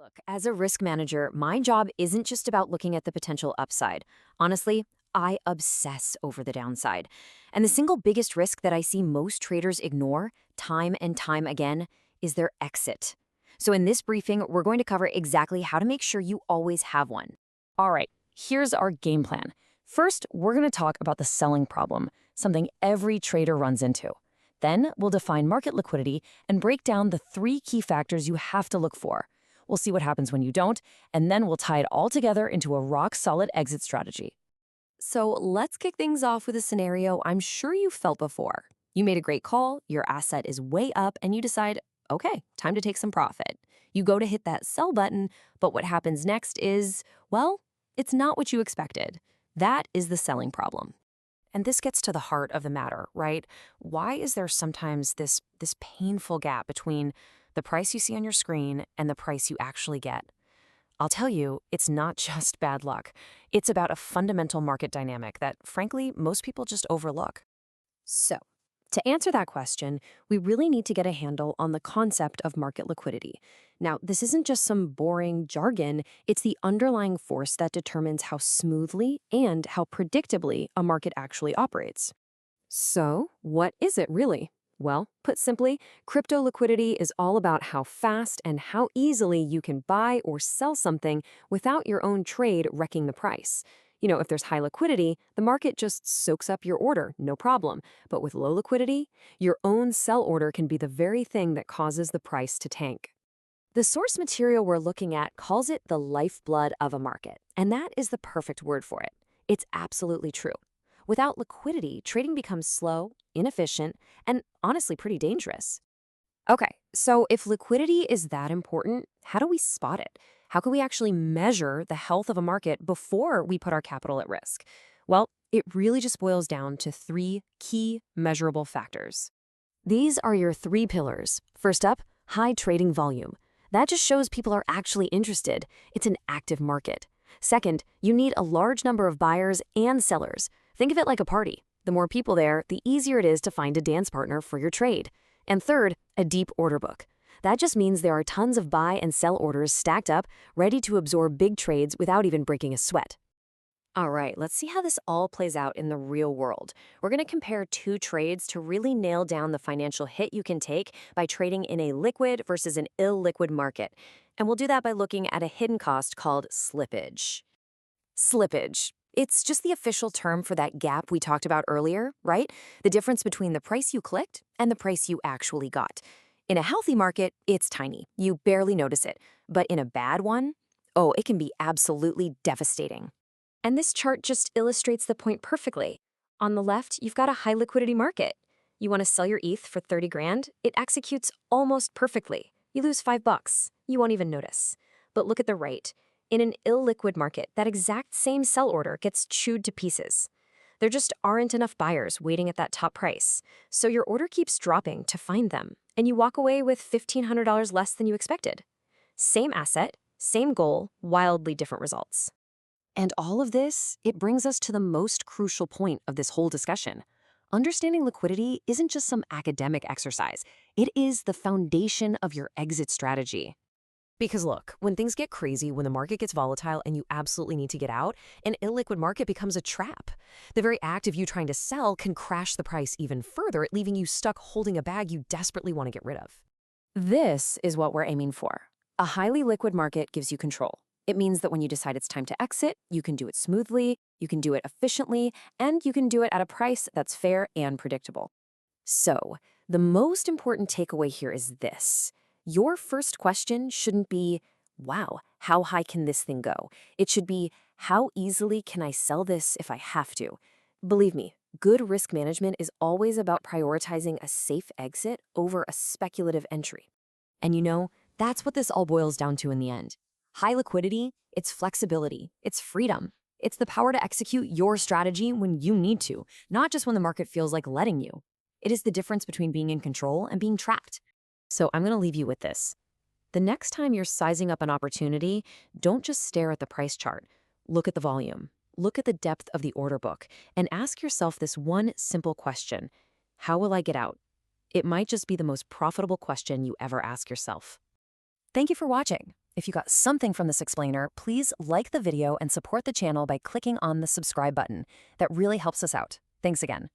Look, as a risk manager, my job isn't just about looking at the potential upside. Honestly, I obsess over the downside. And the single biggest risk that I see most traders ignore, time and time again, is their exit. So in this briefing, we're going to cover exactly how to make sure you always have one. All right, here's our game plan. First, we're going to talk about the selling problem, something every trader runs into. Then, we'll define market liquidity and break down the three key factors you have to look for. We'll see what happens when you don't, and then we'll tie it all together into a rock-solid exit strategy. So let's kick things off with a scenario I'm sure you've felt before. You made a great call, your asset is way up, and you decide, okay, time to take some profit. You go to hit that sell button, but what happens next is, well, it's not what you expected. That is the selling problem. And this gets to the heart of the matter, right? Why is there sometimes this painful gap between the price you see on your screen and the price you actually get? I'll tell you, it's not just bad luck. It's about a fundamental market dynamic that, frankly, most people just overlook. So, to answer that question, we really need to get a handle on the concept of market liquidity. Now, this isn't just some boring jargon, it's the underlying force that determines how smoothly and how predictably a market actually operates. So, what is it really? Well, put simply, crypto liquidity is all about how fast and how easily you can buy or sell something without your own trade wrecking the price. If there's high liquidity, the market just soaks up your order, no problem. But with low liquidity, your own sell order can be the very thing that causes the price to tank. The source material we're looking at calls it the lifeblood of a market, and that is the perfect word for it. It's absolutely true. Without liquidity, trading becomes slow, inefficient, and honestly pretty dangerous. Okay, so if liquidity is that important, how do we spot it? How can we actually measure the health of a market before we put our capital at risk? Well, it really just boils down to three key measurable factors. These are your three pillars. First up, high trading volume. That just shows people are actually interested. It's an active market. Second, you need a large number of buyers and sellers. Think of it like a party. The more people there, the easier it is to find a dance partner for your trade. And third, a deep order book. That just means there are tons of buy and sell orders stacked up, ready to absorb big trades without even breaking a sweat. All right, let's see how this all plays out in the real world. We're going to compare two trades to really nail down the financial hit you can take by trading in a liquid versus an illiquid market. And we'll do that by looking at a hidden cost called slippage. Slippage. It's just the official term for that gap we talked about earlier, right? The difference between the price you clicked and the price you actually got. In a healthy market, it's tiny. You barely notice it. But in a bad one, oh, it can be absolutely devastating. And this chart just illustrates the point perfectly. On the left, you've got a high liquidity market. You want to sell your ETH for 30 grand? It executes almost perfectly. You lose $5. You won't even notice. But look at the right. In an illiquid market, that exact same sell order gets chewed to pieces. There just aren't enough buyers waiting at that top price. So your order keeps dropping to find them, and you walk away with $1,500 less than you expected. Same asset, same goal, wildly different results. And all of this, it brings us to the most crucial point of this whole discussion. Understanding liquidity isn't just some academic exercise. It is the foundation of your exit strategy. Because look, when things get crazy, when the market gets volatile and you absolutely need to get out, an illiquid market becomes a trap. The very act of you trying to sell can crash the price even further, leaving you stuck holding a bag you desperately want to get rid of. This is what we're aiming for. A highly liquid market gives you control. It means that when you decide it's time to exit, you can do it smoothly, you can do it efficiently, and you can do it at a price that's fair and predictable. So, the most important takeaway here is this. Your first question shouldn't be, wow, how high can this thing go? It should be, how easily can I sell this if I have to? Believe me, good risk management is always about prioritizing a safe exit over a speculative entry. And that's what this all boils down to in the end. High liquidity, it's flexibility, it's freedom. It's the power to execute your strategy when you need to, not just when the market feels like letting you. It is the difference between being in control and being trapped. So I'm going to leave you with this. The next time you're sizing up an opportunity, don't just stare at the price chart. Look at the volume. Look at the depth of the order book and ask yourself this one simple question. How will I get out? It might just be the most profitable question you ever ask yourself. Thank you for watching. If you got something from this explainer, please like the video and support the channel by clicking on the subscribe button. That really helps us out. Thanks again.